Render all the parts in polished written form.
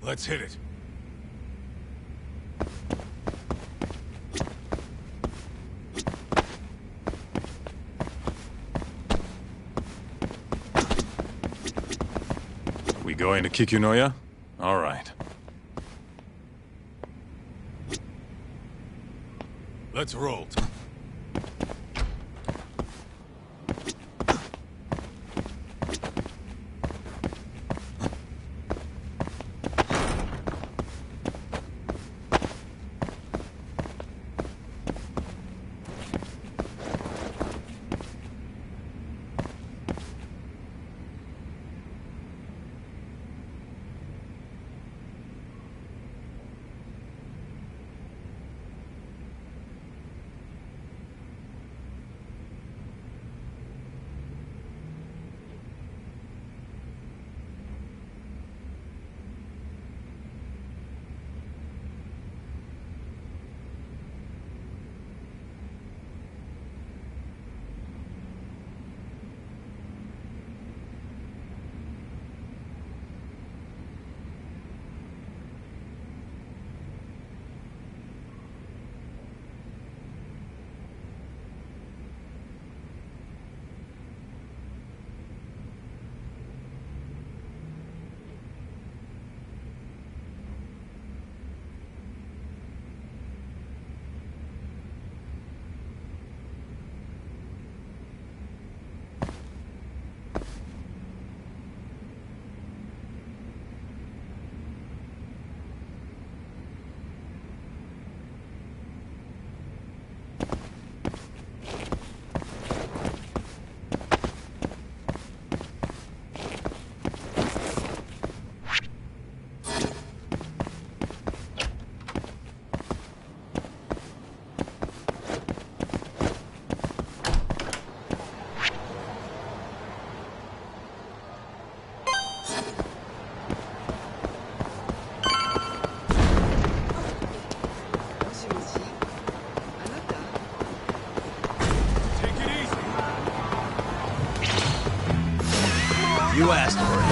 Let's hit it. We going to Kikunoya? All right. Let's roll. You asked for it.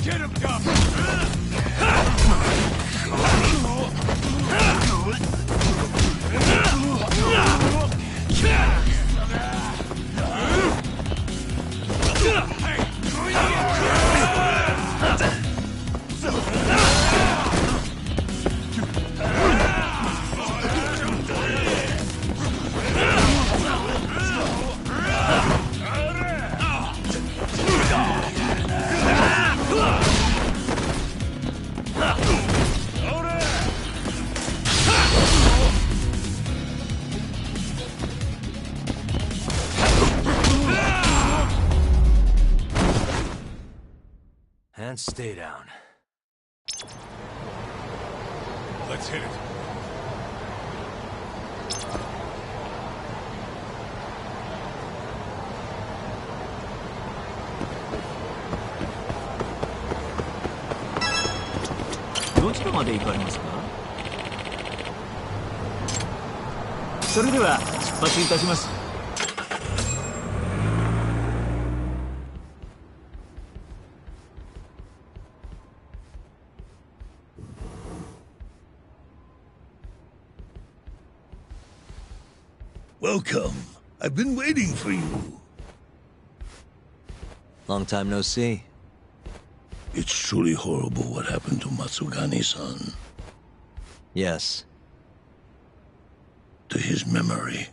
Get him, Gum! And stay down. Let's hit it.どちらまで行かれますか？それでは出発いたします。Welcome. I've been waiting for you. Long time no see. It's truly horrible what happened to Matsugani-san. Yes. To his memory.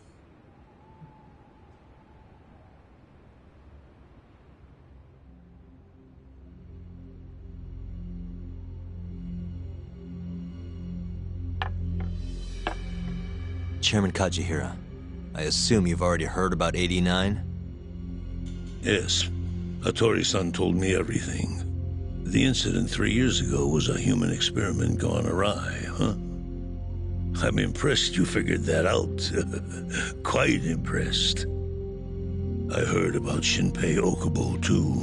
Chairman Kajihira, I assume you've already heard about 89? Yes. Hattori-san told me everything. The incident 3 years ago was a human experiment gone awry, huh? I'm impressed you figured that out. Quite impressed. I heard about Shinpei Okubo, too.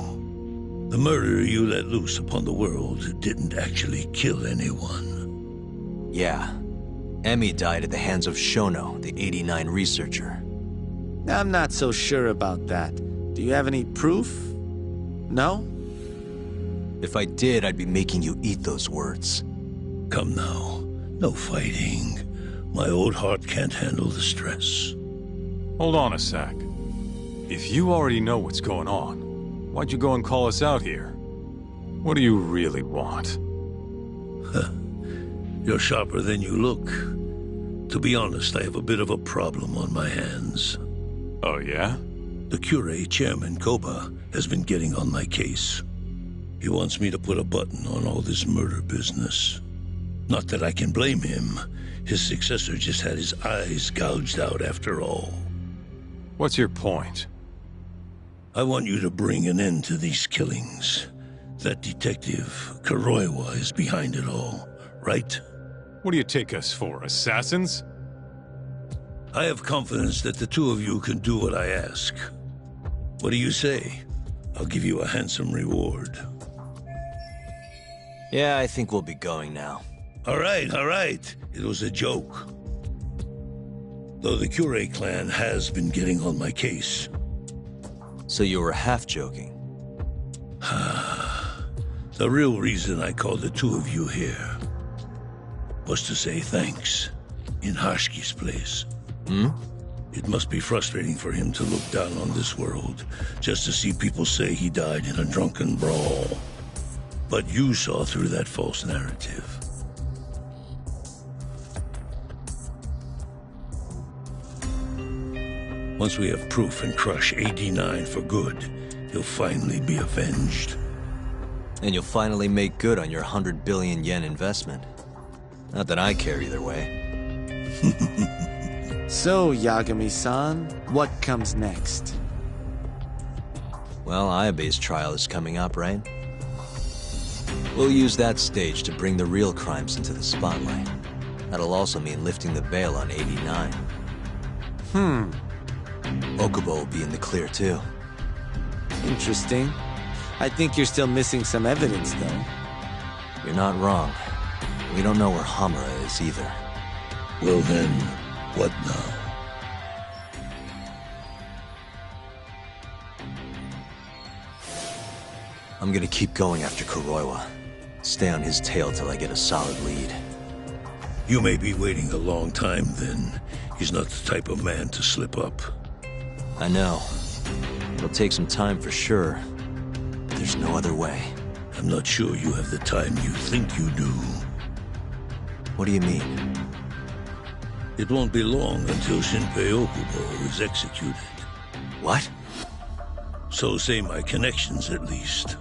The murder you let loose upon the world didn't actually kill anyone. Yeah. Emmy died at the hands of Shono, the 89 researcher. I'm not so sure about that. Do you have any proof? No? If I did, I'd be making you eat those words. Come now. No fighting. My old heart can't handle the stress. Hold on a sec. If you already know what's going on, why'd you go and call us out here? What do you really want? You're sharper than you look. To be honest, I have a bit of a problem on my hands. Oh, yeah? The Cure chairman, Koba, has been getting on my case. He wants me to put a button on all this murder business. Not that I can blame him. His successor just had his eyes gouged out after all. What's your point? I want you to bring an end to these killings. That detective, Kuroiwa, is behind it all, right? What do you take us for, assassins? I have confidence that the two of you can do what I ask. What do you say? I'll give you a handsome reward. Yeah, I think we'll be going now. All right. It was a joke. Though the Cure clan has been getting on my case. So you were half joking? The real reason I called the two of you here was to say thanks in Hashki's place. It must be frustrating for him to look down on this world just to see people say he died in a drunken brawl. But you saw through that false narrative. Once we have proof and crush AD9 for good, he'll finally be avenged. And you'll finally make good on your 100 billion yen investment. Not that I care either way. So, Yagami-san, what comes next? Well, Ayabe's trial is coming up, right? We'll use that stage to bring the real crimes into the spotlight. That'll also mean lifting the veil on 89. Okubo will be in the clear, too. Interesting. I think you're still missing some evidence, though. You're not wrong. We don't know where Hamura is either. Well then, what now? I'm gonna keep going after Kuroiwa. Stay on his tail till I get a solid lead. You may be waiting a long time then. He's not the type of man to slip up. I know. It'll take some time for sure. But there's no other way. I'm not sure you have the time you think you do. What do you mean? It won't be long until Shinpei Okubo is executed. What? So say my connections, at least.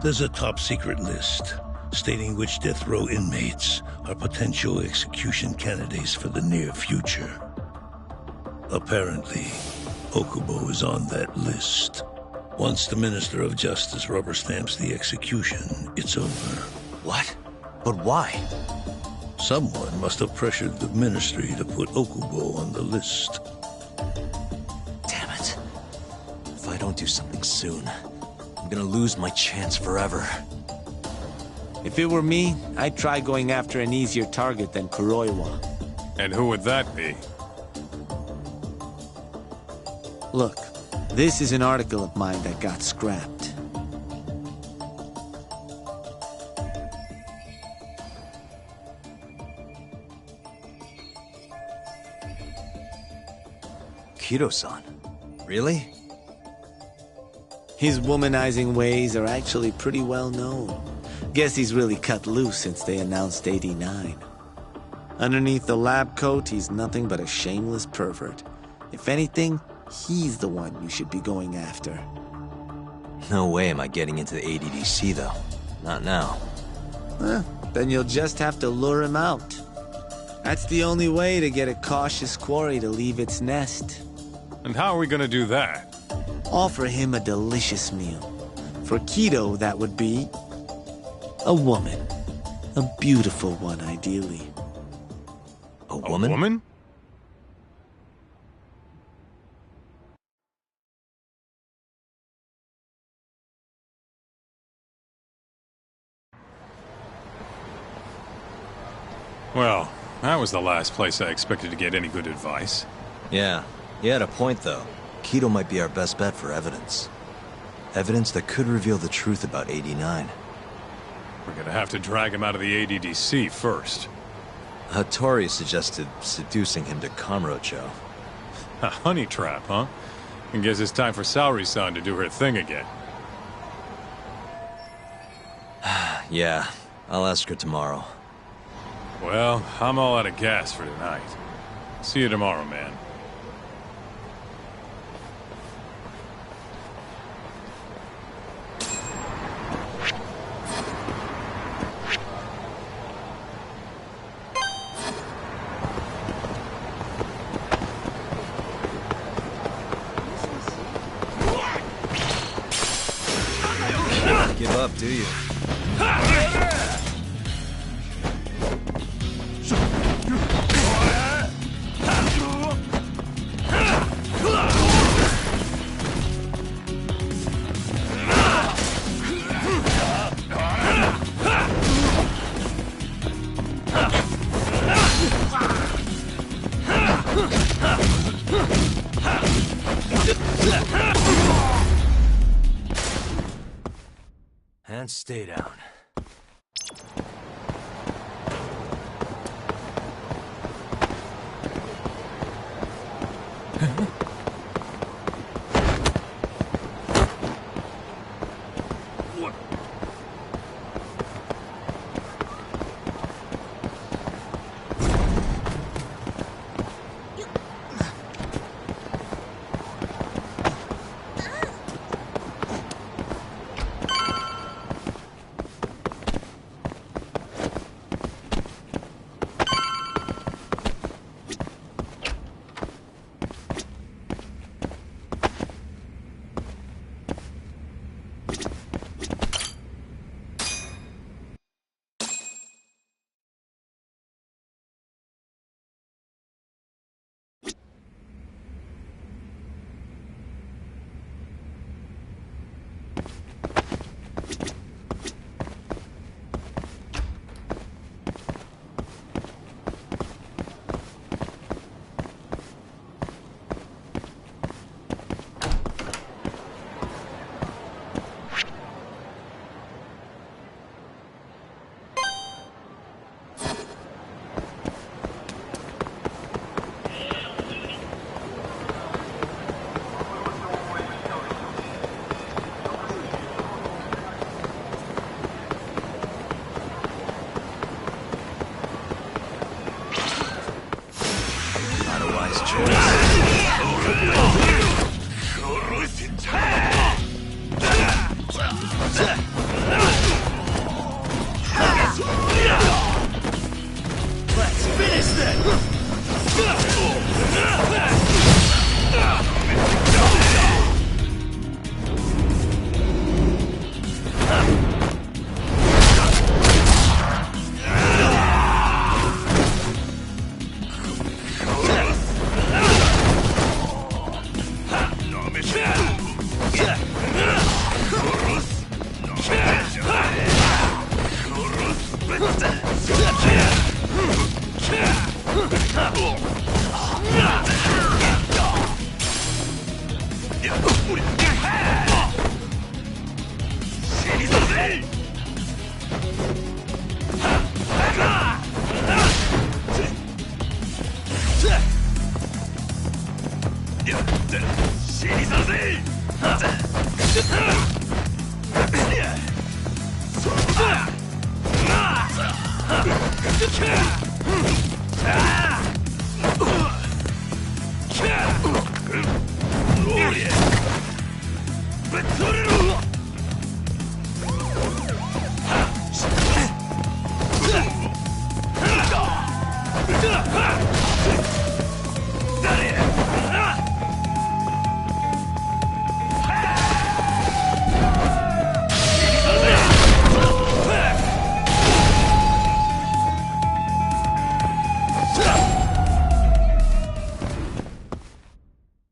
There's a top-secret list stating which death row inmates are potential execution candidates for the near future. Apparently, Okubo is on that list. Once the Minister of Justice rubber stamps the execution, it's over. What? But why? Someone must have pressured the Ministry to put Okubo on the list. Damn it. If I don't do something soon, I'm gonna lose my chance forever. If it were me, I'd try going after an easier target than Kuroiwa. And who would that be? Look, this is an article of mine that got scrapped. Kido-san? Really? His womanizing ways are actually pretty well known. Guess he's really cut loose since they announced 89. Underneath the lab coat, he's nothing but a shameless pervert. If anything, he's the one you should be going after. No way am I getting into the ADDC, though. Not now. Then you'll just have to lure him out. That's the only way to get a cautious quarry to leave its nest. And how are we gonna do that? Offer him a delicious meal. For Kido, that would be a woman. A beautiful one, ideally. A woman? A woman? was the last place I expected to get any good advice. Yeah, he had a point though. Keto might be our best bet for evidence. Evidence that could reveal the truth about 89. We're gonna have to drag him out of the ADDC first. Hattori suggested seducing him to Kamurocho. A honey trap, huh? I guess it's time for Saori-san to do her thing again. Yeah, I'll ask her tomorrow. Well, I'm all out of gas for tonight. See you tomorrow, man. Give up, do you? And stay down.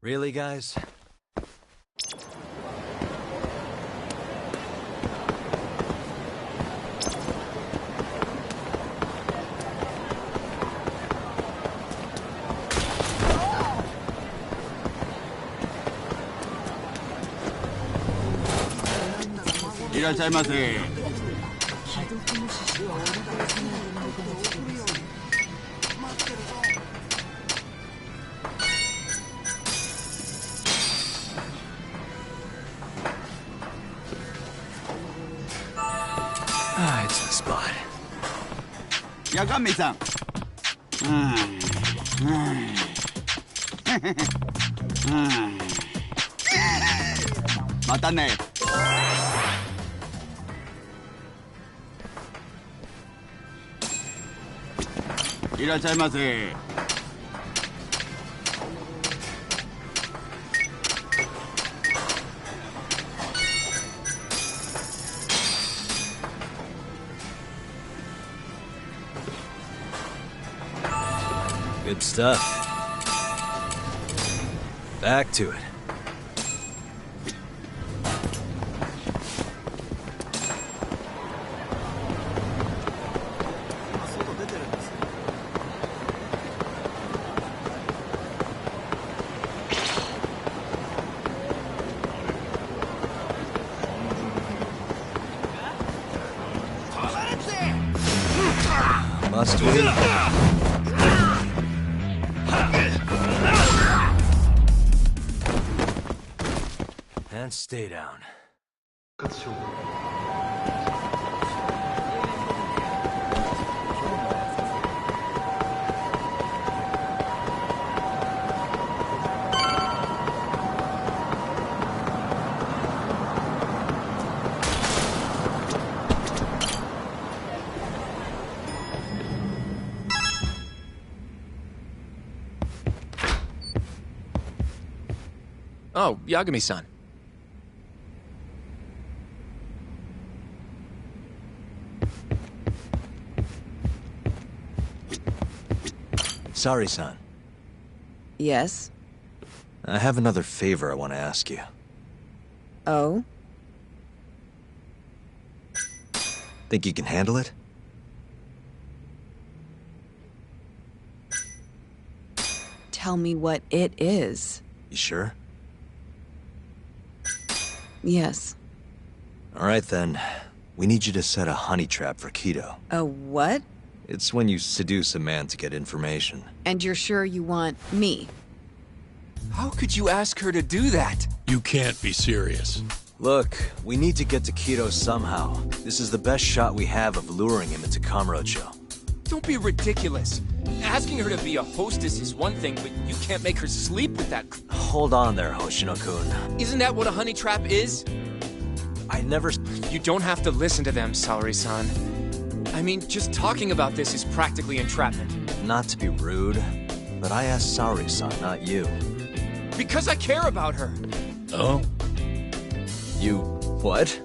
Really, guys? いらっしゃいませ。Ah, it's the spot. Yagamiさん。またね。いらっしゃいませ。Good stuff. Back to it. Must win. And stay down. Oh, Yagami-san. Sorry, son. Yes? I have another favor I want to ask you. Oh? Think you can handle it? Tell me what it is. You sure? Yes. All right, then. We need you to set a honey trap for Kido. A what? It's when you seduce a man to get information. And you're sure you want me? How could you ask her to do that? You can't be serious. Look, we need to get to Kido somehow. This is the best shot we have of luring him into Kamurocho. Don't be ridiculous. Asking her to be a hostess is one thing, but you can't make her sleep with that. Hold on there, Hoshino-kun. Isn't that what a honey trap is? I never... You don't have to listen to them, Saori-san. I mean, just talking about this is practically entrapment. Not to be rude, but I asked Saori-san, not you. Because I care about her. Oh? You... what?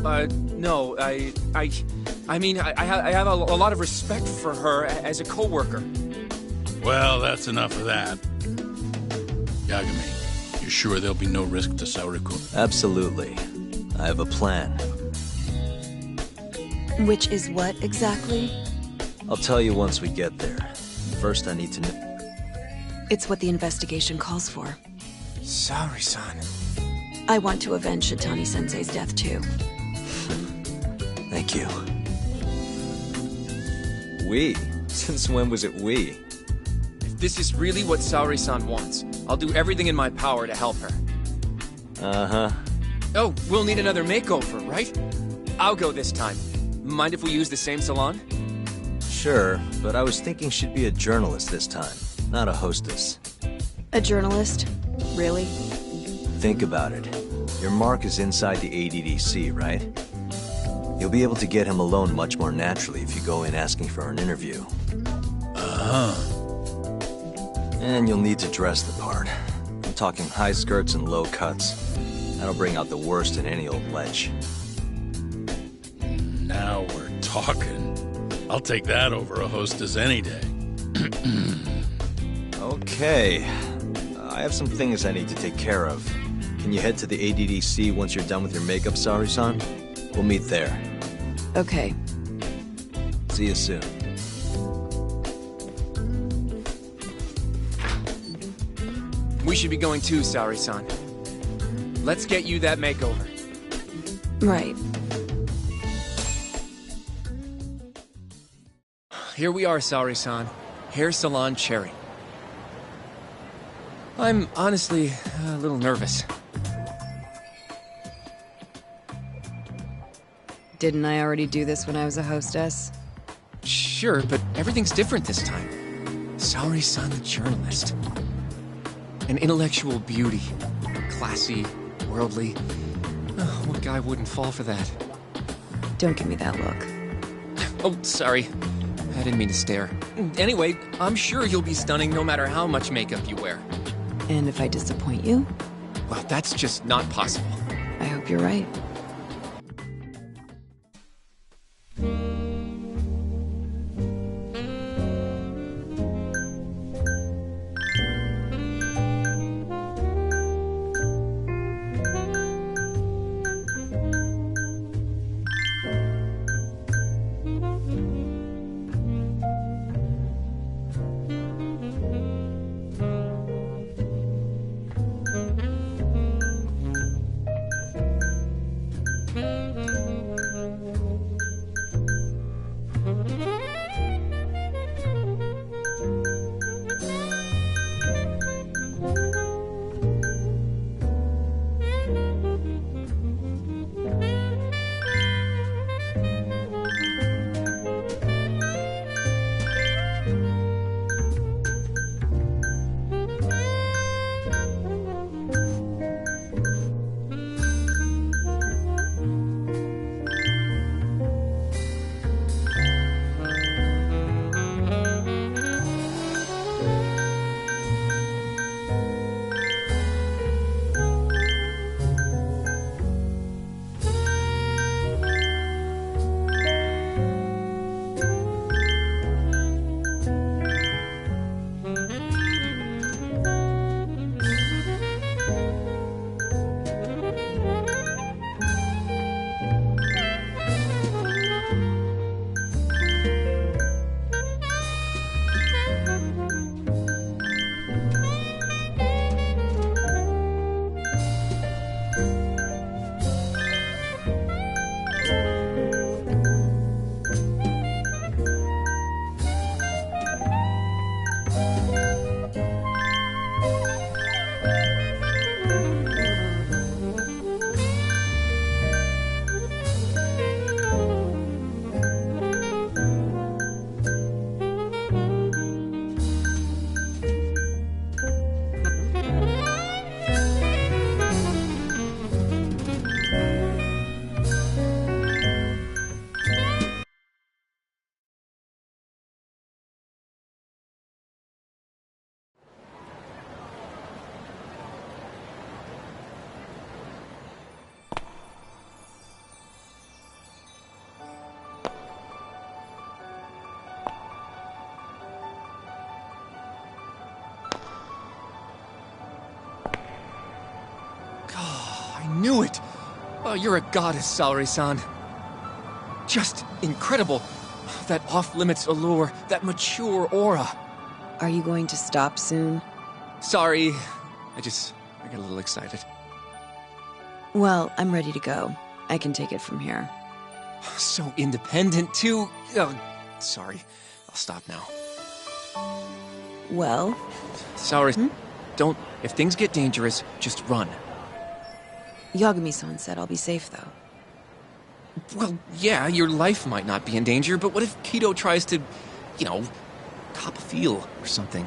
No, I mean, I have a lot of respect for her as a co-worker. Well, that's enough of that. Yagami, you sure there'll be no risk to Saori-kun? Absolutely. I have a plan. Which is what exactly? I'll tell you once we get there. First, I need to know... It's what the investigation calls for. Saori-san. I want to avenge Shitani-sensei's death too. Thank you. We? Since when was it we? If this is really what Saori-san wants, I'll do everything in my power to help her. Uh-huh. Oh, we'll need another makeover, right? I'll go this time. Mind if we use the same salon? Sure, but I was thinking she'd be a journalist this time, not a hostess. A journalist? Really? Think about it. Your mark is inside the ADDC, right? You'll be able to get him alone much more naturally if you go in asking for an interview. Uh-huh. And you'll need to dress the part. I'm talking high skirts and low cuts. That'll bring out the worst in any old lech. Now we're talking. I'll take that over a hostess any day. Okay. I have some things I need to take care of. Can you head to the ADDC once you're done with your makeup, Saori-san? We'll meet there. Okay. See you soon. We should be going too, Saori-san. Let's get you that makeover. Right. here we are, Saori-san. Hair Salon Cherry. I'm honestly a little nervous. Didn't I already do this when I was a hostess? Sure, but everything's different this time. Saori-san, the journalist. An intellectual beauty. Classy, worldly. Oh, what guy wouldn't fall for that? Don't give me that look. Oh, sorry. I didn't mean to stare. Anyway, I'm sure you'll be stunning no matter how much makeup you wear. And if I disappoint you? Well, that's just not possible. I hope you're right. Knew it! Oh, you're a goddess, Saori-san. Just incredible. That off-limits allure, that mature aura. Are you going to stop soon? Sorry. I got a little excited. Well, I'm ready to go. I can take it from here. So independent, too. Oh, sorry. I'll stop now. Well? Sorry. Don't... If things get dangerous, just run. Yagami-san said I'll be safe, though. Well, yeah, your life might not be in danger, but what if Kido tries to, cop a feel or something?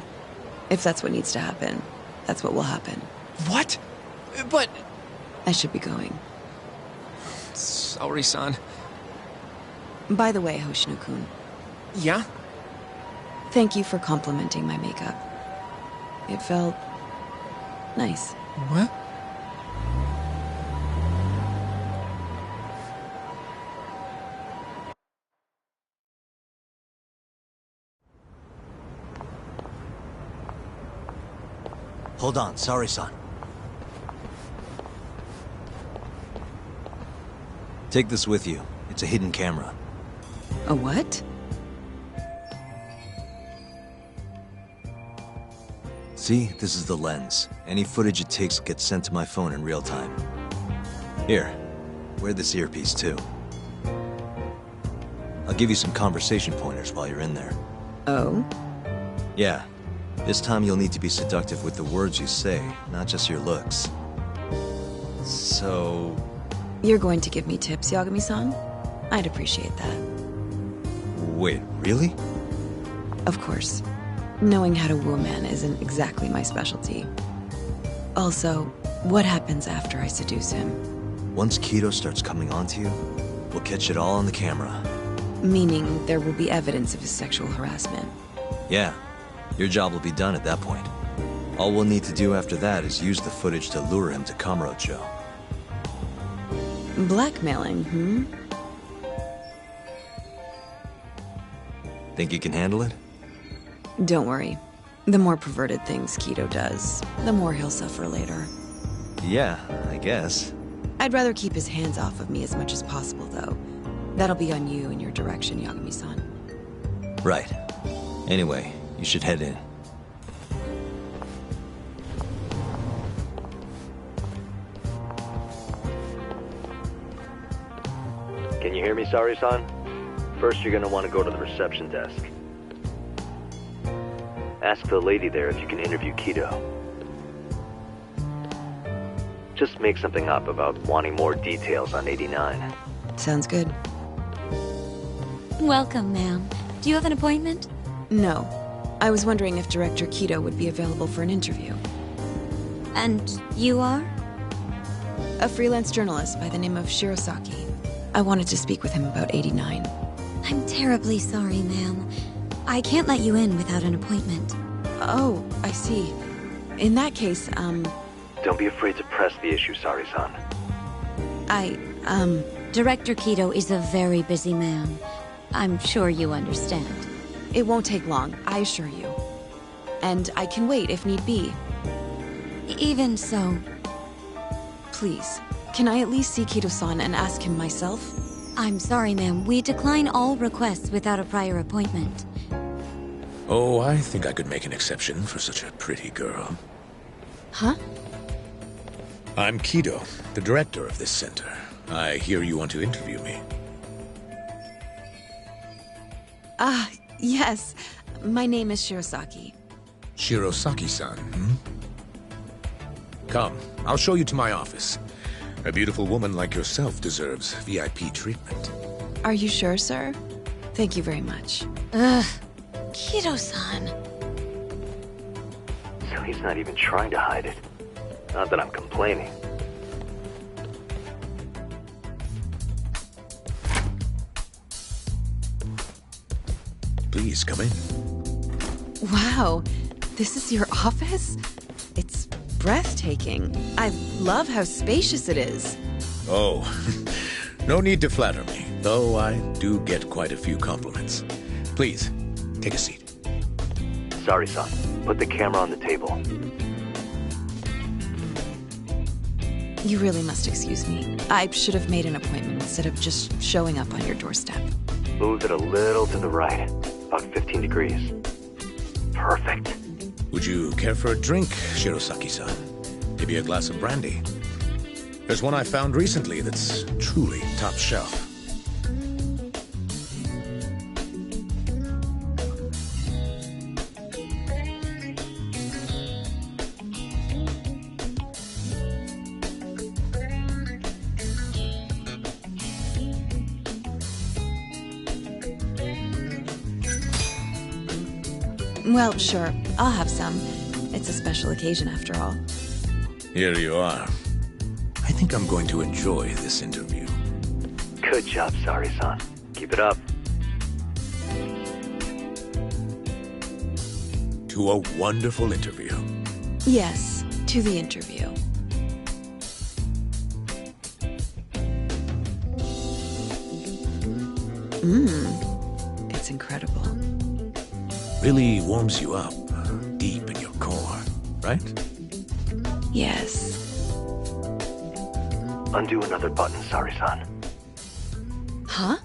If that's what needs to happen, that's what will happen. What? But... I should be going. Saori-san. By the way, Hoshino-kun. Yeah? Thank you for complimenting my makeup. It felt... nice. What? Hold on, sorry, son. Take this with you. It's a hidden camera. A what? See, this is the lens. Any footage it takes gets sent to my phone in real time. Here, wear this earpiece too. I'll I'll give you some conversation pointers while you're in there. Oh? Yeah. This time you'll need to be seductive with the words you say, not just your looks. So... You're going to give me tips, Yagami-san? I'd appreciate that. Wait, really? Of course. Knowing how to woo a man isn't exactly my specialty. Also, what happens after I seduce him? Once Kido starts coming onto you, we'll catch it all on the camera. Meaning there will be evidence of his sexual harassment. Yeah. Your job will be done at that point. All we'll need to do after that is use the footage to lure him to Kamurocho. Blackmailing, hmm? Think you can handle it? Don't worry. The more perverted things Kido does, the more he'll suffer later. Yeah, I guess. I'd rather keep his hands off of me as much as possible, though. That'll be on you and your direction, Yagami-san. Right. Anyway, you should head in. Can you hear me, Sari-san? First, you're gonna want to go to the reception desk. Ask the lady there if you can interview Kido. Just make something up about wanting more details on 89. Sounds good. Welcome, ma'am. Do you have an appointment? No. I was wondering if Director Kido would be available for an interview. And you are? A freelance journalist by the name of Shirosaki. I wanted to speak with him about 89. I'm terribly sorry, ma'am. I can't let you in without an appointment. Oh, I see. In that case, Don't be afraid to press the issue, Sari-san. Director Kido is a very busy man. I'm sure you understand. It won't take long, I assure you. And I can wait if need be. Even so. Please, can I at least see Kido-san and ask him myself? I'm sorry, ma'am. We decline all requests without a prior appointment. Oh, I think I could make an exception for such a pretty girl. Huh? I'm Kido, the director of this center. I hear you want to interview me. Yes. My name is Shirosaki. Shirosaki-san, hmm? Come, I'll show you to my office. A beautiful woman like yourself deserves VIP treatment. Are you sure, sir? Thank you very much. Ugh. Kido-san. So he's not even trying to hide it. Not that I'm complaining. Please, come in. Wow. This is your office? It's breathtaking. I love how spacious it is. Oh, no need to flatter me, though I do get quite a few compliments. Please, take a seat. Sorry-san. Put the camera on the table. You really must excuse me. I should have made an appointment instead of just showing up on your doorstep. Move it a little to the right. About 15 degrees. Perfect. Would you care for a drink, Shirosaki-san? Maybe a glass of brandy? There's one I found recently that's truly top shelf. Well, sure. I'll have some. It's a special occasion after all. Here you are. I think I'm going to enjoy this interview. Good job, Sari-san. Keep it up. To a wonderful interview. Yes, to the interview. It's incredible. Really warms you up deep in your core, right? Yes. Undo another button, Sari-san. Huh?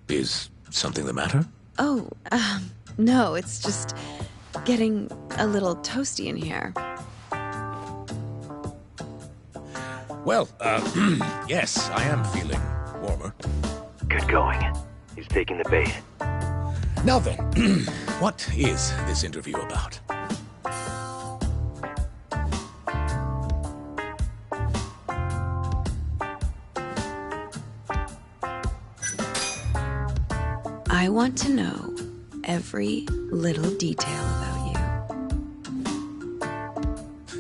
Is something the matter? Oh, no, it's just getting a little toasty in here. Well, yes, I am feeling warmer. Good going. He's taking the bait. Now then, what is this interview about? I want to know every little detail about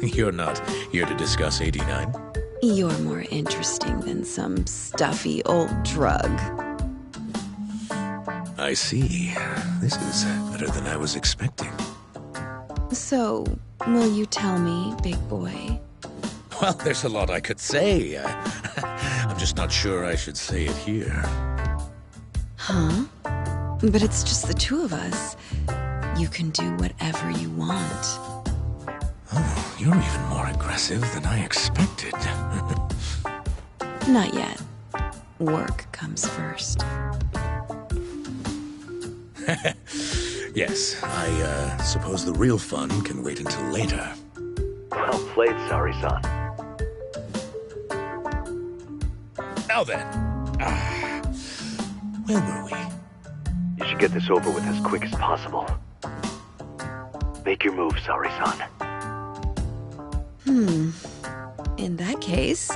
you. You're not here to discuss 89? You're more interesting than some stuffy old drug. I see. This is better than I was expecting. So, will you tell me, big boy? Well, there's a lot I could say. I'm just not sure I should say it here. Huh? But it's just the two of us. You can do whatever you want. Oh, you're even more aggressive than I expected. Not yet. Work comes first. Yes, I suppose the real fun can wait until later. Well played, Sari-san. Now then, where were we? You should get this over with as quick as possible. Make your move, Sari-san. In that case...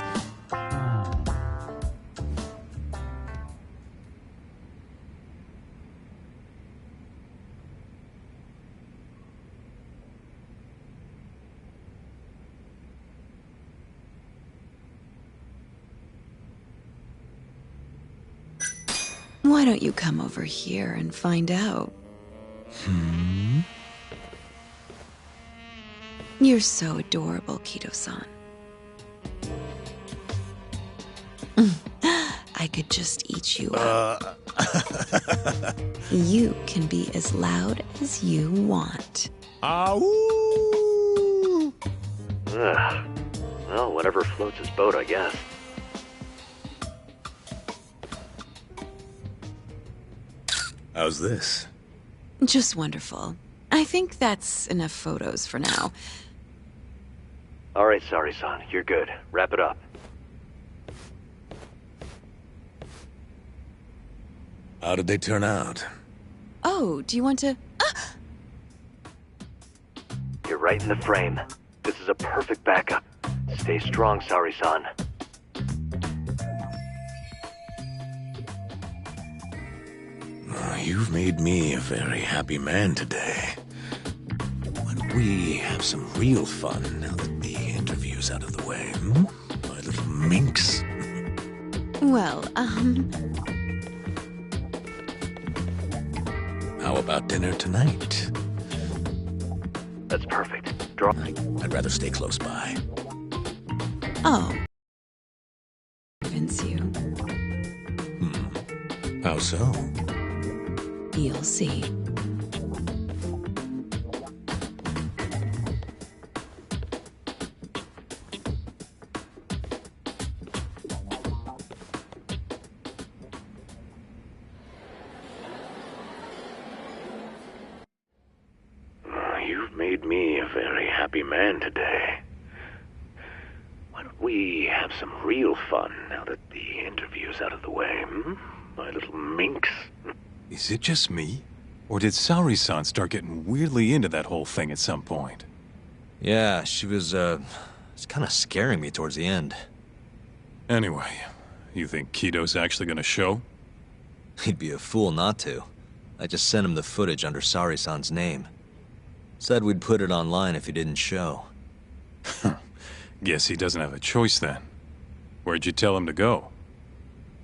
Why don't you come over here and find out? You're so adorable, Kido-san. I could just eat you up. You can be as loud as you want. Ugh. Well, whatever floats his boat, I guess. How's this? Just wonderful. I think that's enough photos for now. All right, Sari-san, you're good. Wrap it up. How did they turn out? Oh, do you want to... You're right in the frame. This is a perfect backup. Stay strong, Sari-san. You've made me a very happy man today. Why don't we have some real fun now that the interview's out of the way, my little minx? Well, How about dinner tonight? That's perfect. Draw. I'd rather stay close by. Oh. Convince you. How so? You'll see. You've made me a very happy man today. Why don't we have some real fun now that the interview's out of the way, my little minx? Is it just me? Or did Sari-san start getting weirdly into that whole thing at some point? Yeah, she was, it's kind of scaring me towards the end. Anyway, you think Kido's actually gonna show? He'd be a fool not to. I just sent him the footage under Sari-san's name. Said we'd put it online if he didn't show. Guess he doesn't have a choice then. Where'd you tell him to go?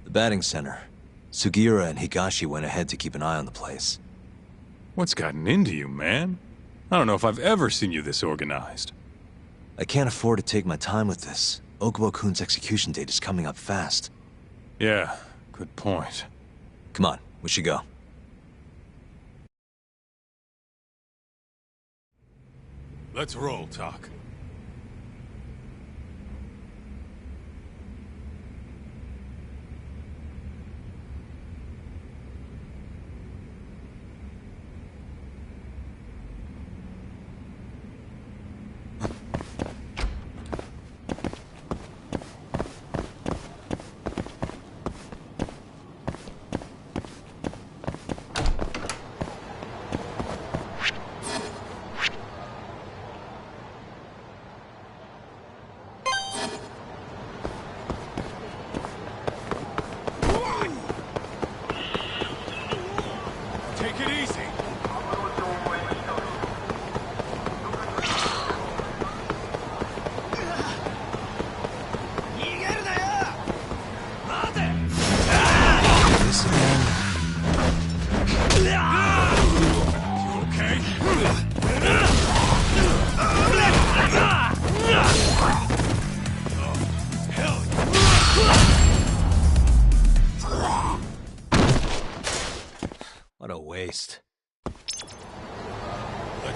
The batting center. Sugiura and Higashi went ahead to keep an eye on the place. What's gotten into you, man? I don't know if I've ever seen you this organized. I can't afford to take my time with this. Okubo-kun's execution date is coming up fast. Yeah, good point. Come on, we should go. Let's roll, Tak.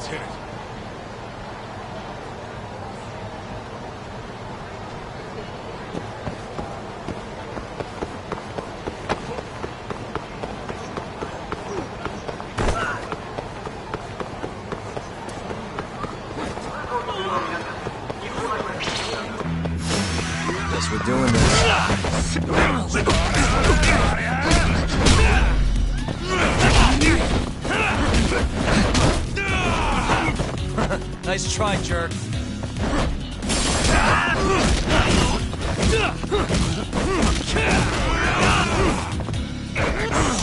Let's hit it. Guess we're doing this. Nice try, jerk.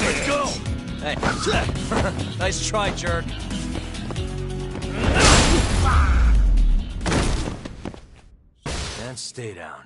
Let's go! Hey. Nice try, jerk. And stay down.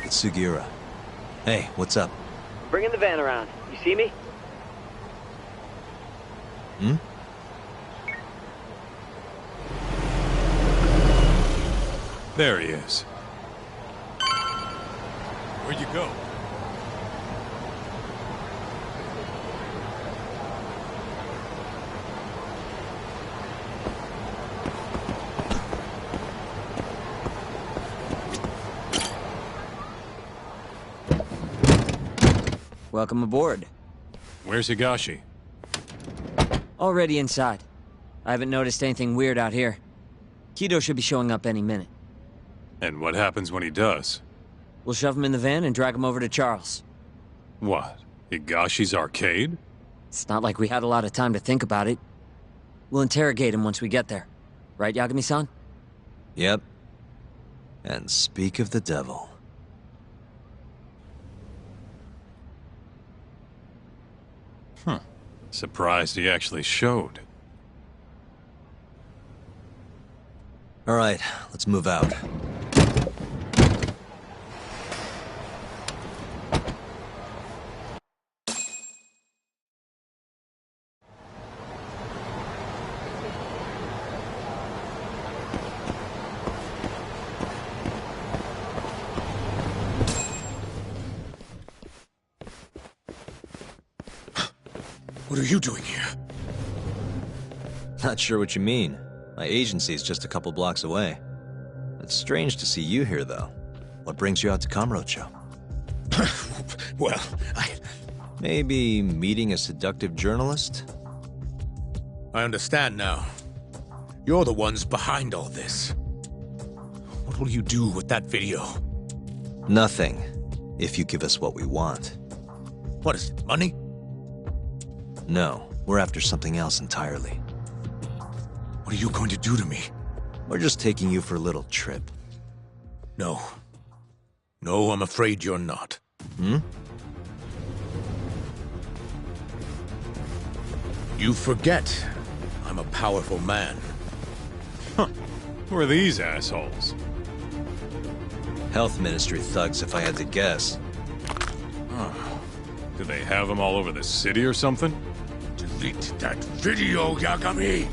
It's Sugiura. Hey, what's up? Bringing the van around. You see me? Hmm? There he is. Where'd you go? Welcome aboard. Where's Higashi? Already inside. I haven't noticed anything weird out here. Kido should be showing up any minute. And what happens when he does? We'll shove him in the van and drag him over to Charles. What? Higashi's arcade? It's not like we had a lot of time to think about it. We'll interrogate him once we get there. Right, Yagami-san? Yep. And speak of the devil. Huh. Surprised he actually showed. All right, let's move out. What are you doing here? Not sure what you mean. My agency's just a couple blocks away. It's strange to see you here, though. What brings you out to Kamurocho? Well, Maybe meeting a seductive journalist? I understand now. You're the ones behind all this. What will you do with that video? Nothing, if you give us what we want. What is it, money? No, we're after something else entirely. What are you going to do to me? We're just taking you for a little trip. No. No, I'm afraid you're not. Hmm? You forget. I'm a powerful man. Huh. Who are these assholes? Health Ministry thugs, if I had to guess. Oh. Do they have them all over the city or something? Delete that video, Yagami!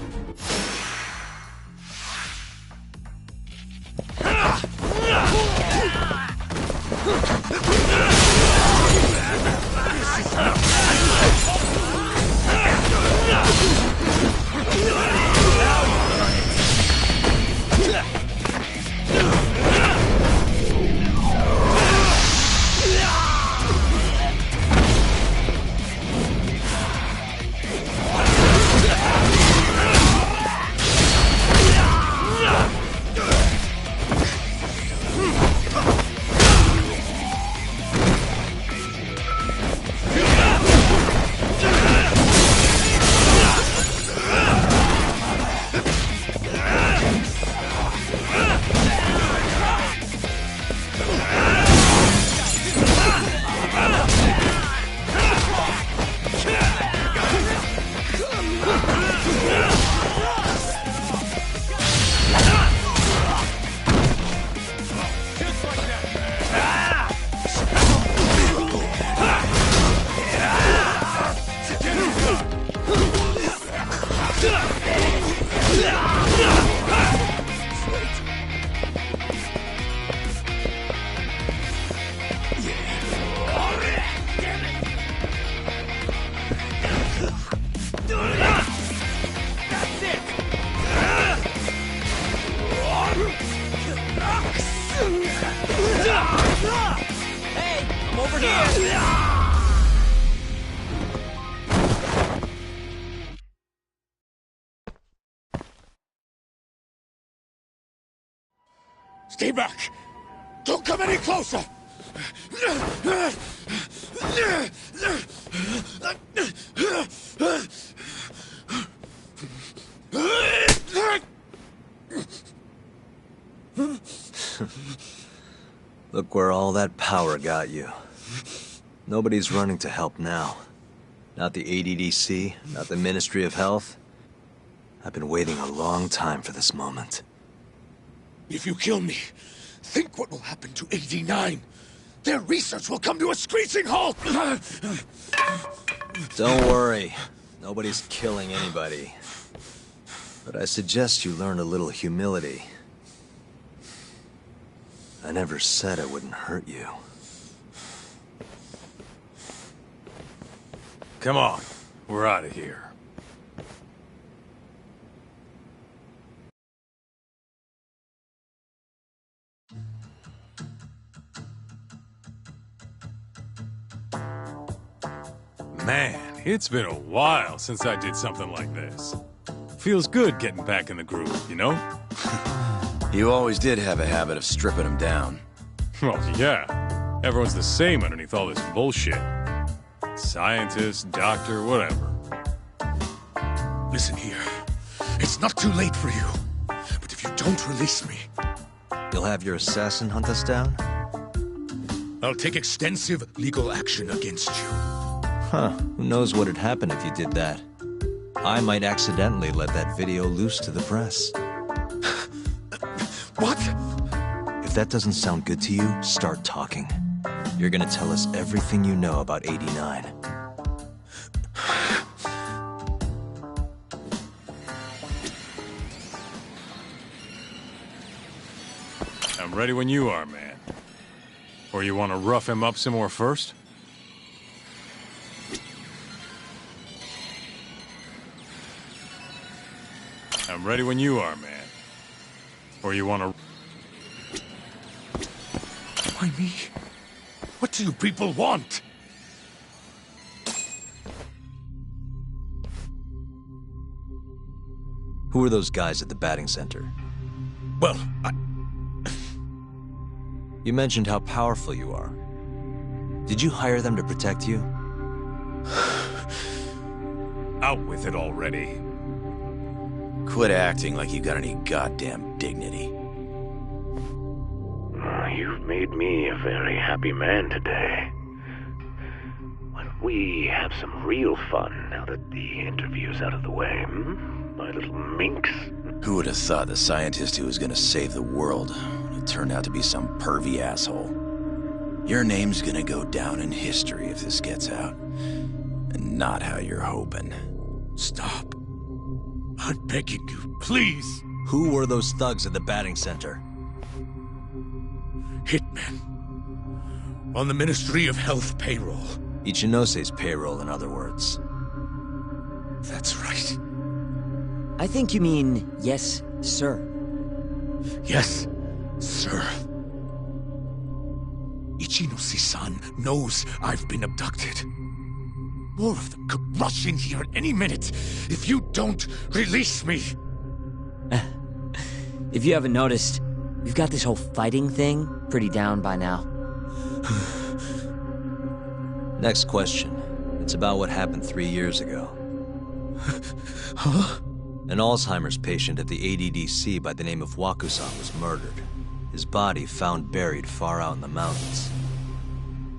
Stay back! Don't come any closer! Look where all that power got you. Nobody's running to help now. Not the ADDC, not the Ministry of Health. I've been waiting a long time for this moment. If you kill me, think what will happen to 89. Their research will come to a screeching halt! Don't worry. Nobody's killing anybody. But I suggest you learn a little humility. I never said I wouldn't hurt you. Come on, we're out of here. Man, it's been a while since I did something like this. Feels good getting back in the groove, you know? You always did have a habit of stripping them down. Well, yeah. Everyone's the same underneath all this bullshit. Scientist, doctor, whatever. Listen here. It's not too late for you. But if you don't release me... You'll have your assassin hunt us down? I'll take extensive legal action against you. Huh. Who knows what'd happen if you did that? I might accidentally let that video loose to the press. What? If that doesn't sound good to you, start talking. You're gonna tell us everything you know about 89. I'm ready when you are, man. Or you want to rough him up some more first? I'm ready when you are, man. Or you want to... Why me? What do you people want? Who are those guys at the batting center? Well, You mentioned how powerful you are. Did you hire them to protect you? Out with it already. Quit acting like you got any goddamn dignity. You've made me a very happy man today. Why don't we have some real fun now that the interview's out of the way, my little minx? Who would have thought the scientist who was gonna save the world would turn out to be some pervy asshole? Your name's gonna go down in history if this gets out. And not how you're hoping. Stop. I'm begging you, please. Who were those thugs at the batting center? Hitmen. On the Ministry of Health payroll. Ichinose's payroll, in other words. That's right. I think you mean, yes, sir. Yes, sir. Ichinose-san knows I've been abducted. More of them could rush in here at any minute if you don't release me. If you haven't noticed, we've got this whole fighting thing pretty down by now. Next question. It's about what happened 3 years ago. Huh? An Alzheimer's patient at the ADDC by the name of Wakusan was murdered. His body found buried far out in the mountains.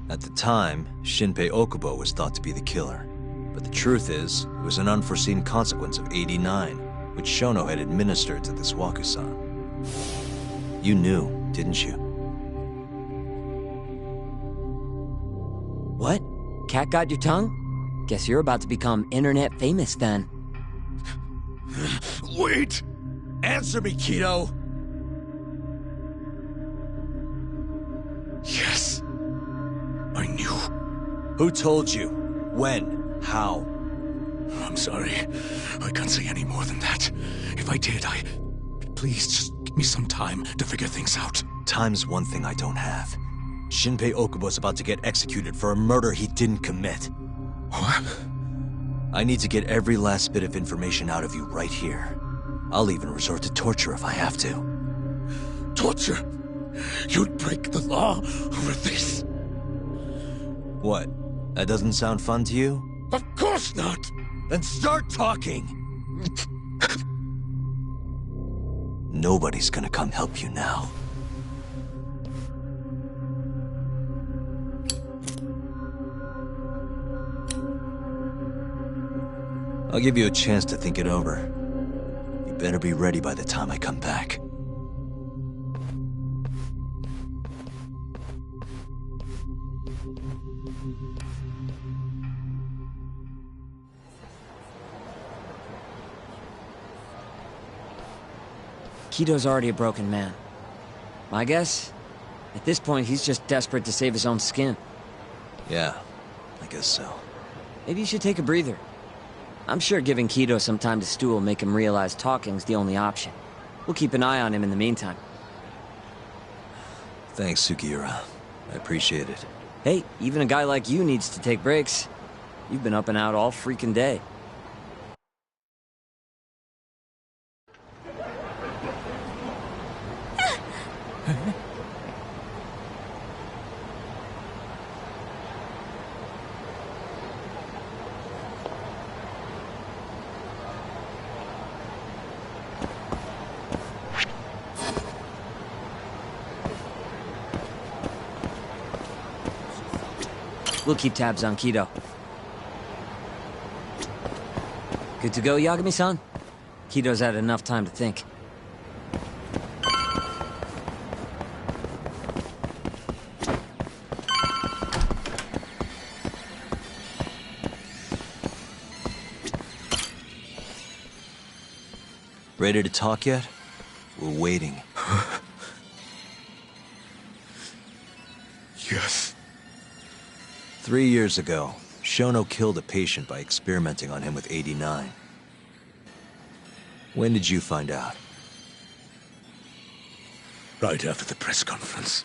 At the time, Shinpei Okubo was thought to be the killer. But the truth is, it was an unforeseen consequence of 89, which Shono had administered to this Wakusan. You knew, didn't you? What? Cat got your tongue? Guess you're about to become internet famous then. Wait! Answer me, Kido! Yes. I knew. Who told you? When? How? I'm sorry. I can't say any more than that. If I did, Please, just give me some time to figure things out. Time's one thing I don't have. Shinpei Okubo's about to get executed for a murder he didn't commit. What? I need to get every last bit of information out of you right here. I'll even resort to torture if I have to. Torture? you'd break the law over this? What? That doesn't sound fun to you? Of course not! Then start talking! Nobody's gonna come help you now. I'll give you a chance to think it over. You better be ready by the time I come back. Kido's already a broken man. My guess? At this point, he's just desperate to save his own skin. Yeah, I guess so. Maybe you should take a breather. I'm sure giving Kido some time to stew will make him realize talking's the only option. We'll keep an eye on him in the meantime. Thanks, Sugiura. I appreciate it. Hey, even a guy like you needs to take breaks. You've been up and out all freaking day. We'll keep tabs on Kido. Good to go, Yagami-san? Kido's had enough time to think. Ready to talk yet? We're waiting. Yes. 3 years ago, Shono killed a patient by experimenting on him with 89. When did you find out? Right after the press conference.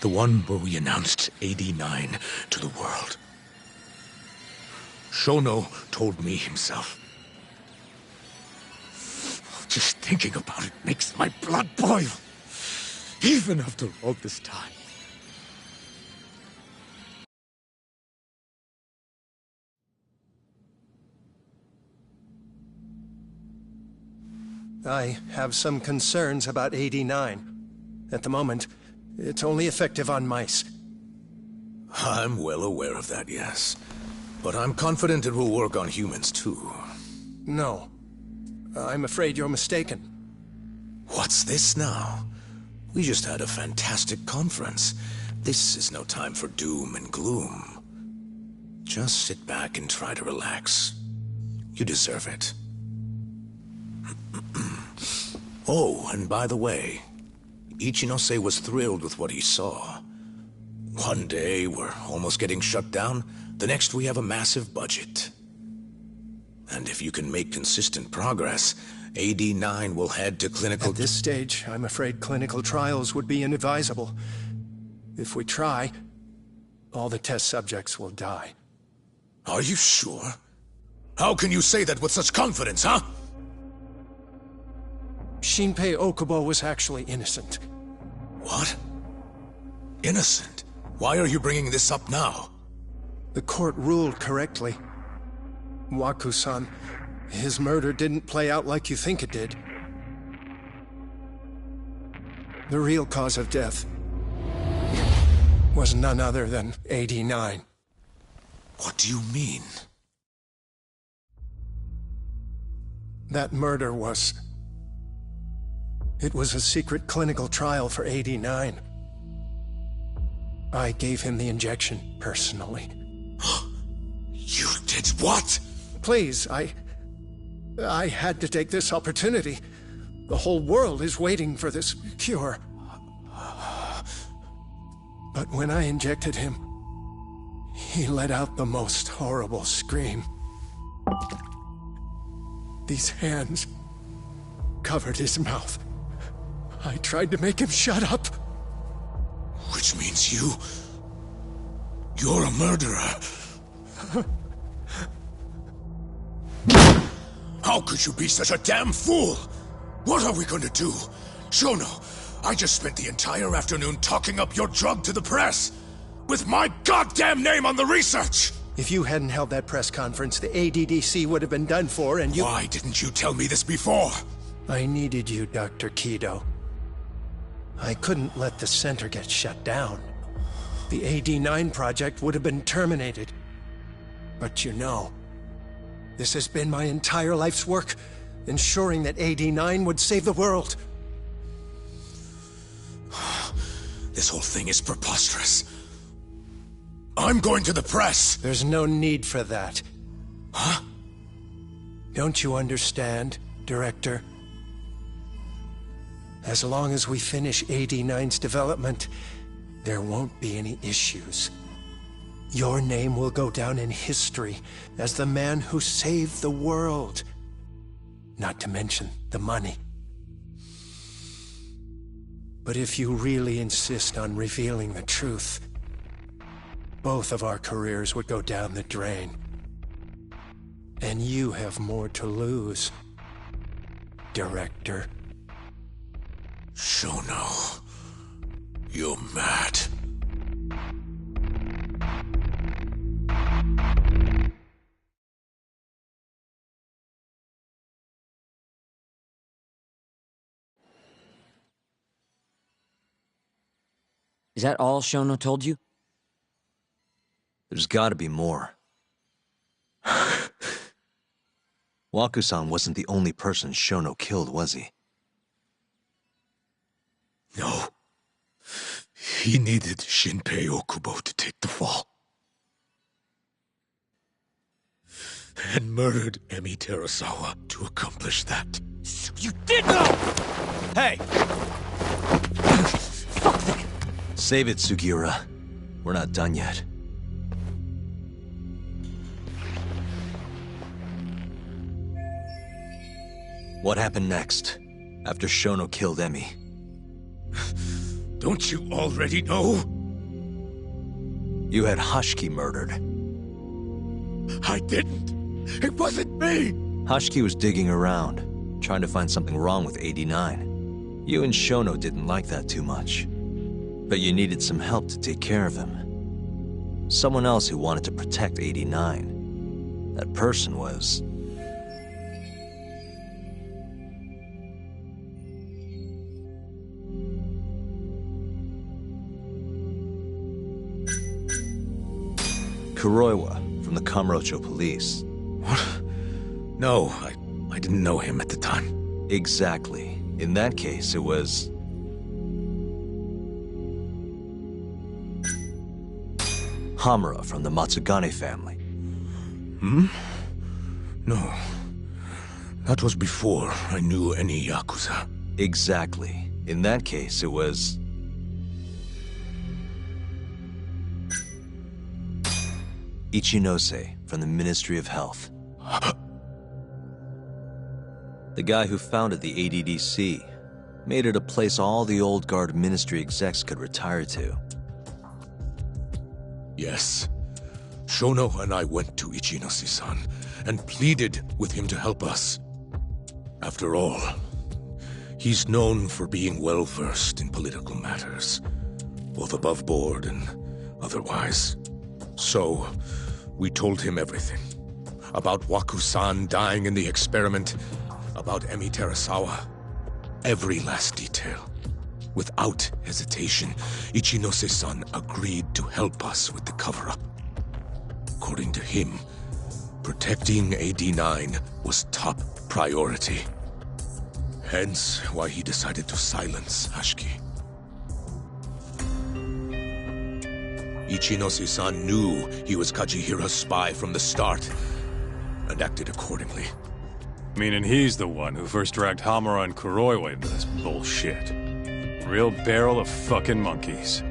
The one where we announced 89 to the world. Shono told me himself. Just thinking about it makes my blood boil. Even after all this time. I have some concerns about 89. At the moment, it's only effective on mice. I'm well aware of that, yes. But I'm confident it will work on humans, too. No. I'm afraid you're mistaken. What's this now? We just had a fantastic conference. This is no time for doom and gloom. Just sit back and try to relax. You deserve it. Oh, and by the way, Ichinose was thrilled with what he saw. One day, we're almost getting shut down. The next, we have a massive budget. And if you can make consistent progress, AD9 will head to clinical... At this stage, I'm afraid clinical trials would be inadvisable. If we try, all the test subjects will die. Are you sure? How can you say that with such confidence, huh? Shinpei Okubo was actually innocent. What? Innocent? Why are you bringing this up now? The court ruled correctly. Waku-san, his murder didn't play out like you think it did. The real cause of death was none other than 89. What do you mean? That murder was... It was a secret clinical trial for 89. I gave him the injection, personally. You did what? Please, I had to take this opportunity. The whole world is waiting for this cure. But when I injected him, he let out the most horrible scream. These hands covered his mouth. I tried to make him shut up. Which means you're a murderer. How could you be such a damn fool? What are we going to do? Shono, I just spent the entire afternoon talking up your drug to the press, with my goddamn name on the research! If you hadn't held that press conference, the ADDC would have been done for, and you— Why didn't you tell me this before? I needed you, Dr. Kido. I couldn't let the center get shut down. The AD9 project would have been terminated. But you know, this has been my entire life's work, ensuring that AD9 would save the world. This whole thing is preposterous. I'm going to the press! There's no need for that. Huh? Don't you understand, Director? As long as we finish AD9's development, there won't be any issues. Your name will go down in history as the man who saved the world. Not to mention the money. But if you really insist on revealing the truth, both of our careers would go down the drain. And you have more to lose, Director. Shono, you're mad. Is that all Shono told you? There's gotta be more. Waku-san wasn't the only person Shono killed, was he? No. He needed Shinpei Okubo to take the fall. And murdered Emi Terasawa to accomplish that. So you did know! Hey! Fuck that! Save it, Sugiura. We're not done yet. What happened next, after Shono killed Emi? Don't you already know? You had Hashiki murdered. I didn't. It wasn't me! Hashiki was digging around, trying to find something wrong with 89. You and Shono didn't like that too much. But you needed some help to take care of him. Someone else who wanted to protect 89. That person was... Kuroiwa, from the Kamurocho police. What? No, I didn't know him at the time. Exactly. In that case, it was... Hamura from the Matsugane family. Hmm? No. That was before I knew any Yakuza. Exactly. In that case, it was... Ichinose from the Ministry of Health. The guy who founded the ADDC made it a place all the old guard ministry execs could retire to. Yes. Shono and I went to Ichinose-san and pleaded with him to help us. After all, he's known for being well-versed in political matters, both above board and otherwise. So, we told him everything. About Waku-san dying in the experiment, about Emi Terasawa. Every last detail. Without hesitation, Ichinose-san agreed to help us with the cover-up. According to him, protecting AD9 was top priority. Hence why he decided to silence Hashiki. Ichinose-san knew he was Kajihira's spy from the start, and acted accordingly. Meaning he's the one who first dragged Hamura and Kuroiwa into this bullshit. Real barrel of fucking monkeys.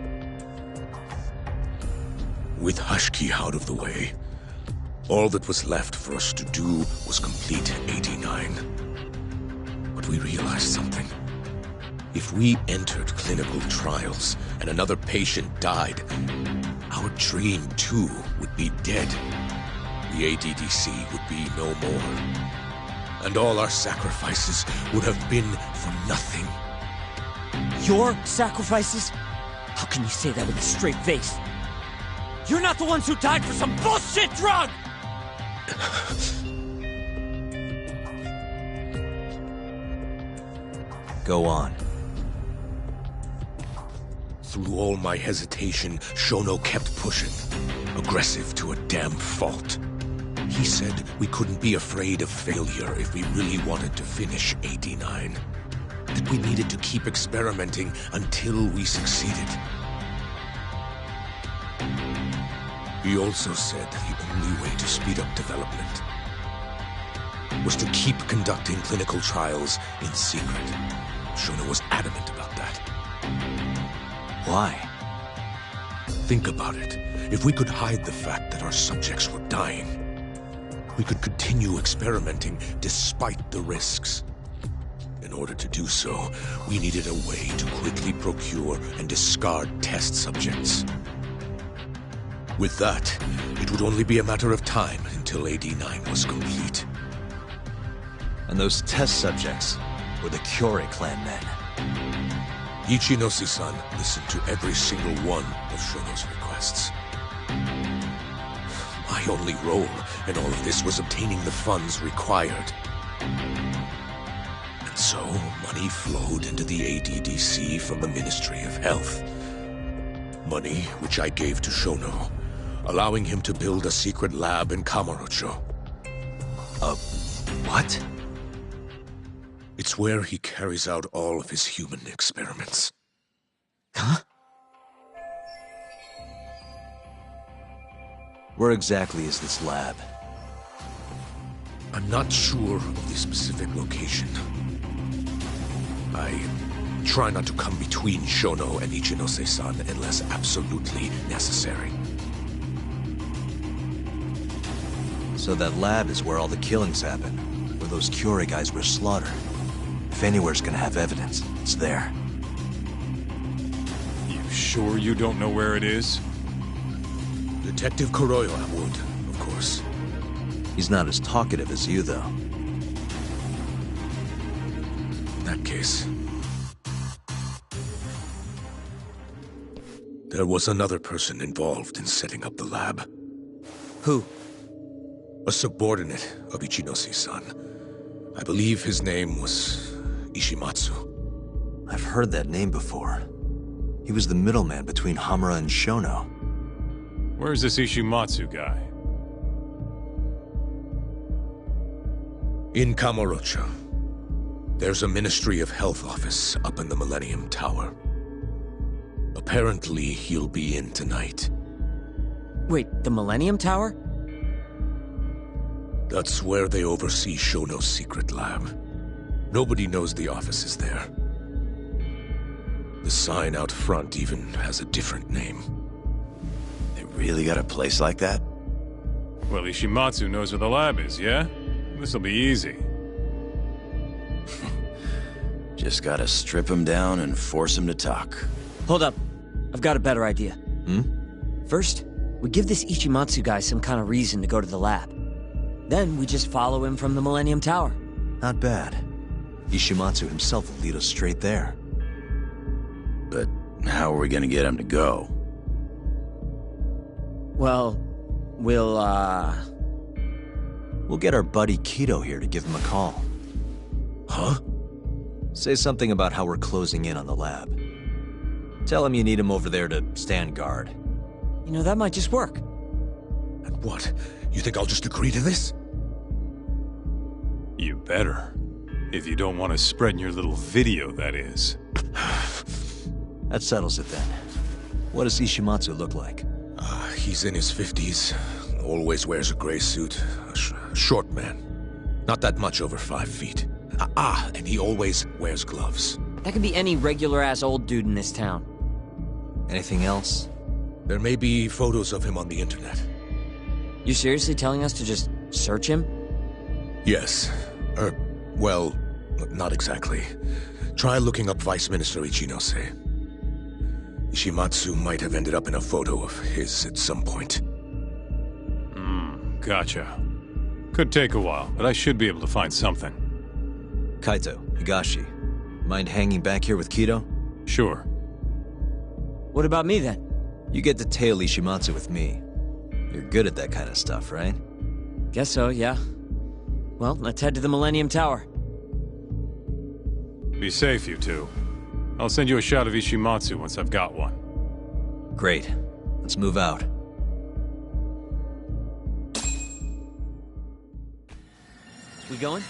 With Hashiki out of the way, all that was left for us to do was complete AD9. But we realized something. If we entered clinical trials and another patient died, our dream too would be dead. The ADDC would be no more. And all our sacrifices would have been for nothing. your sacrifices? How can you say that with a straight face? You're not the ones who died for some bullshit drug! Go on. Through all my hesitation, Shono kept pushing. Aggressive to a damn fault. He said we couldn't be afraid of failure if we really wanted to finish 89. That we needed to keep experimenting until we succeeded. He also said the only way to speed up development was to keep conducting clinical trials in secret. Shono was adamant about that. Why? Think about it. If we could hide the fact that our subjects were dying, we could continue experimenting despite the risks. In order to do so, we needed a way to quickly procure and discard test subjects. With that, it would only be a matter of time until AD9 was complete. And those test subjects were the Kyorei clan men. Ichinose-san listened to every single one of Shono's requests. My only role in all of this was obtaining the funds required. And so, money flowed into the ADDC from the Ministry of Health. Money which I gave to Shono, allowing him to build a secret lab in Kamurocho. What? It's where he carries out all of his human experiments. Huh? Where exactly is this lab? I'm not sure of the specific location. I try not to come between Shono and Ichinose-san unless absolutely necessary. So that lab is where all the killings happen, where those Kyorei guys were slaughtered. If anywhere's gonna have evidence, it's there. You sure you don't know where it is? Detective Kuroyo would, of course. He's not as talkative as you, though. In that case... there was another person involved in setting up the lab. Who? A subordinate of Ichinose-san. I believe his name was Ishimatsu. I've heard that name before. He was the middleman between Hamura and Shono. Where's this Ishimatsu guy? In Kamurocho. There's a Ministry of Health office up in the Millennium Tower. Apparently, he'll be in tonight. Wait, the Millennium Tower? That's where they oversee Shono's secret lab. Nobody knows the office is there. The sign out front even has a different name. They really got a place like that? Well, Ishimatsu knows where the lab is, yeah? This'll be easy. Just gotta strip him down and force him to talk. Hold up. I've got a better idea. Hmm? First, we give this Ichimatsu guy some kind of reason to go to the lab. Then we just follow him from the Millennium Tower. Not bad. Ishimatsu himself will lead us straight there. But how are we gonna get him to go? Well, We'll get our buddy Kido here to give him a call. Huh? Say something about how we're closing in on the lab. Tell him you need him over there to stand guard. You know, that might just work. And what? You think I'll just agree to this? You better. If you don't want to spread in your little video, that is. That settles it then. What does Ishimatsu look like? He's in his 50s. Always wears a gray suit. A short man. Not that much over 5 feet. And he always wears gloves. That could be any regular-ass old dude in this town. Anything else? There may be photos of him on the internet. You seriously telling us to just search him? Yes. Well, not exactly. Try looking up Vice Minister Ichinose. Ishimatsu might have ended up in a photo of his at some point. Gotcha. Could take a while, but I should be able to find something. Kaito, Higashi, mind hanging back here with Kido? Sure. What about me, then? You get to tail Ishimatsu with me. You're good at that kind of stuff, right? Guess so, yeah. Well, let's head to the Millennium Tower. Be safe, you two. I'll send you a shot of Ishimatsu once I've got one. Great. Let's move out. We going?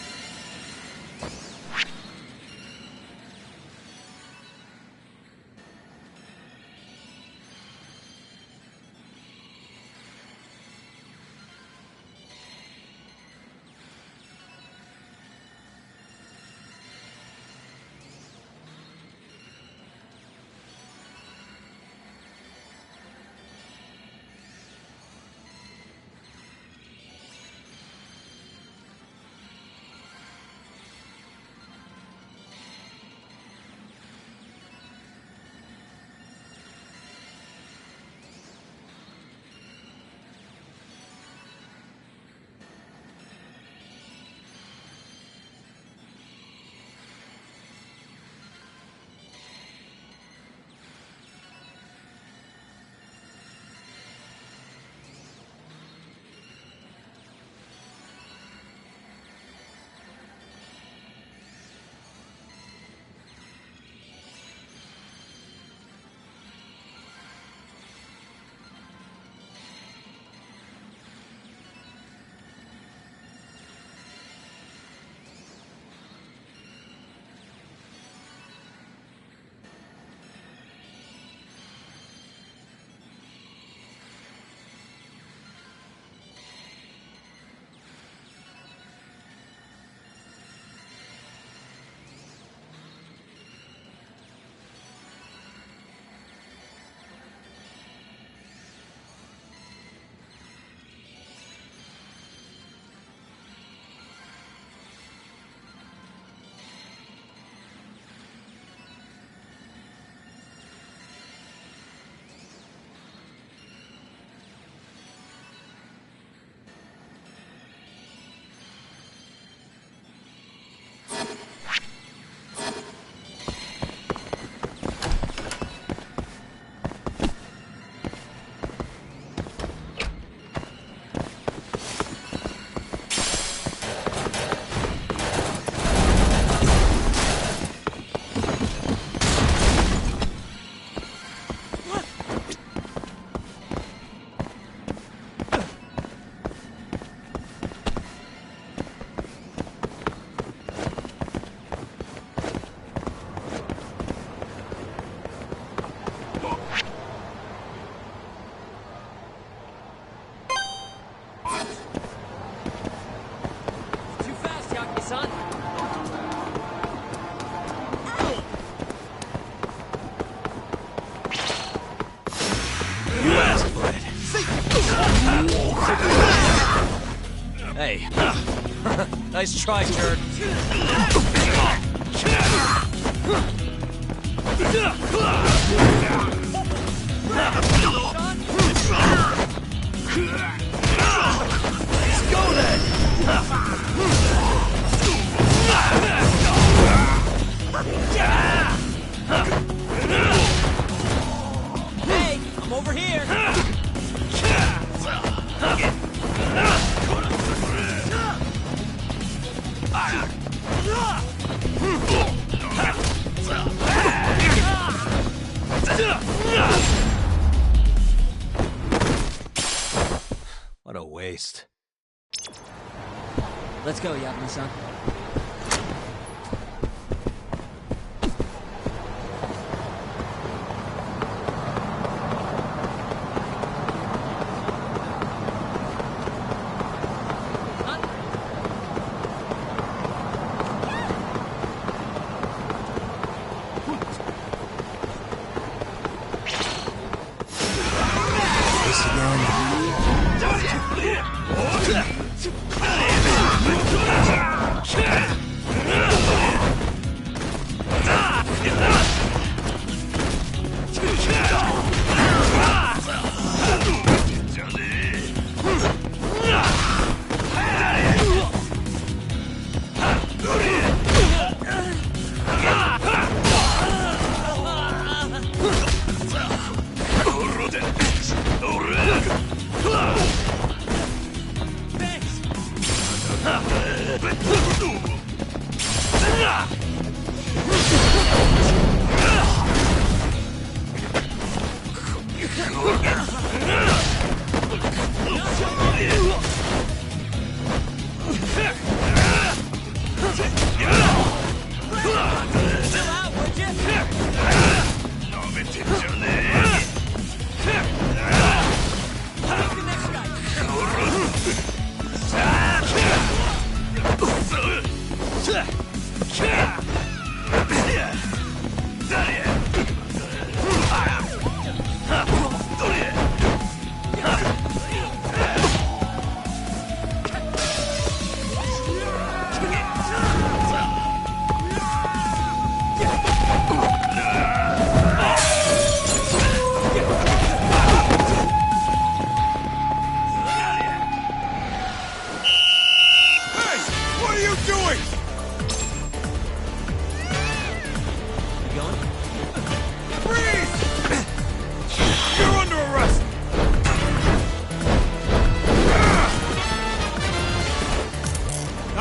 Hey. Nice try, turd. Let's go then! Hey, I'm over here! What a waste. Let's go, Yagami-san.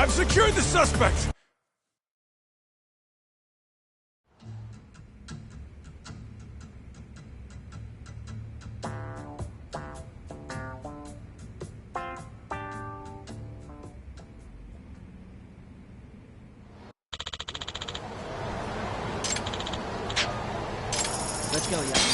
I've secured the suspect! Let's go, Yagami.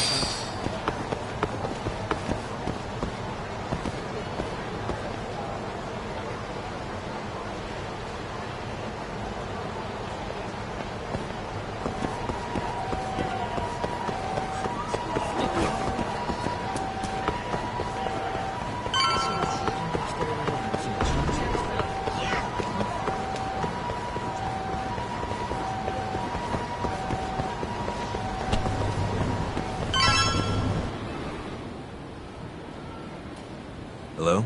Hello?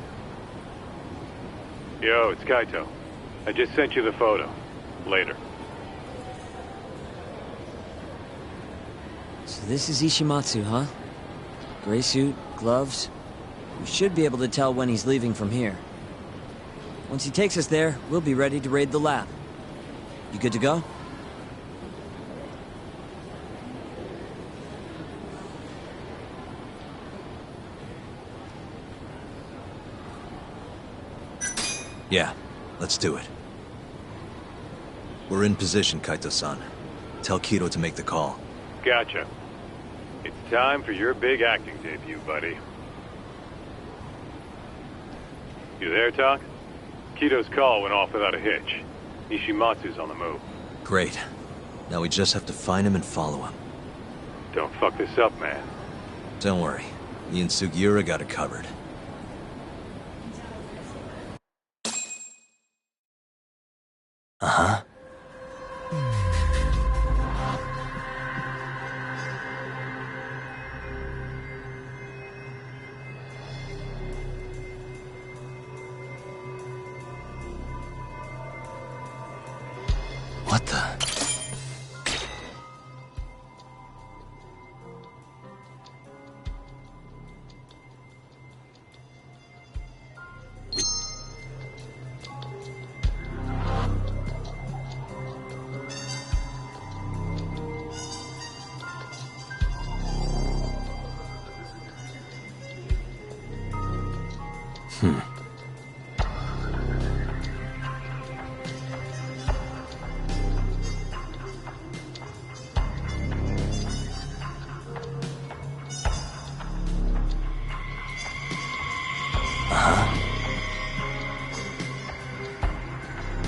Yo, it's Kaito. I just sent you the photo. Later. So this is Ishimatsu, huh? Gray suit, gloves. We should be able to tell when he's leaving from here. Once he takes us there, we'll be ready to raid the lab. You good to go? Yeah, let's do it. We're in position, Kaito-san. Tell Kido to make the call. Gotcha. It's time for your big acting debut, buddy. You there, Tak? Kido's call went off without a hitch. Ishimatsu's on the move. Great. Now we just have to find him and follow him. Don't fuck this up, man. Don't worry. Me and Sugiura got it covered. Uh-huh. What the?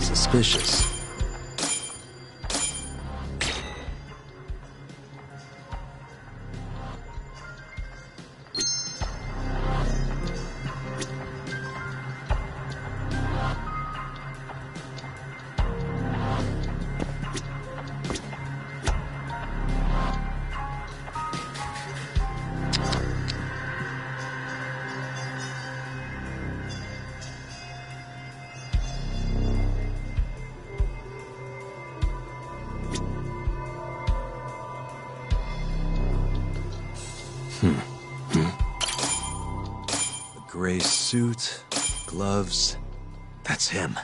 Suspicious. A gray suit, gloves. That's him.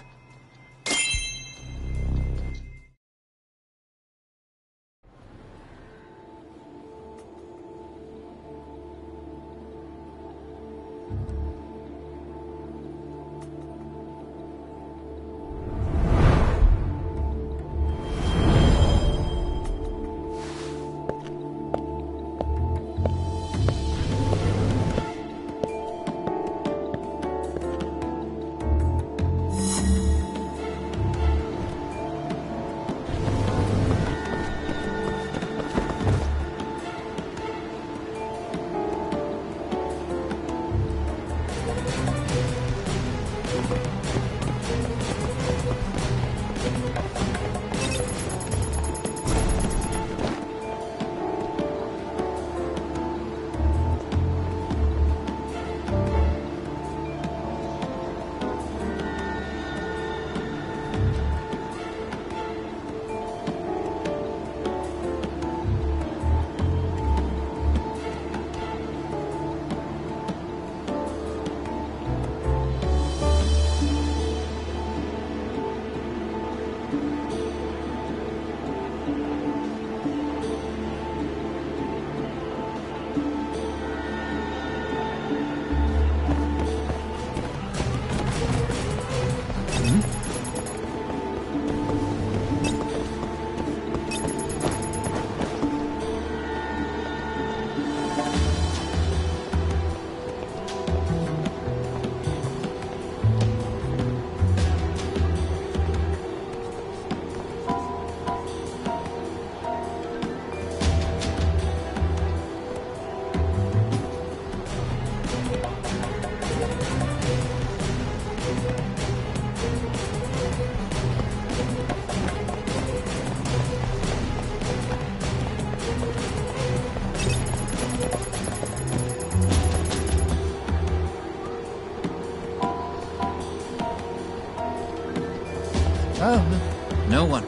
Oh, no one.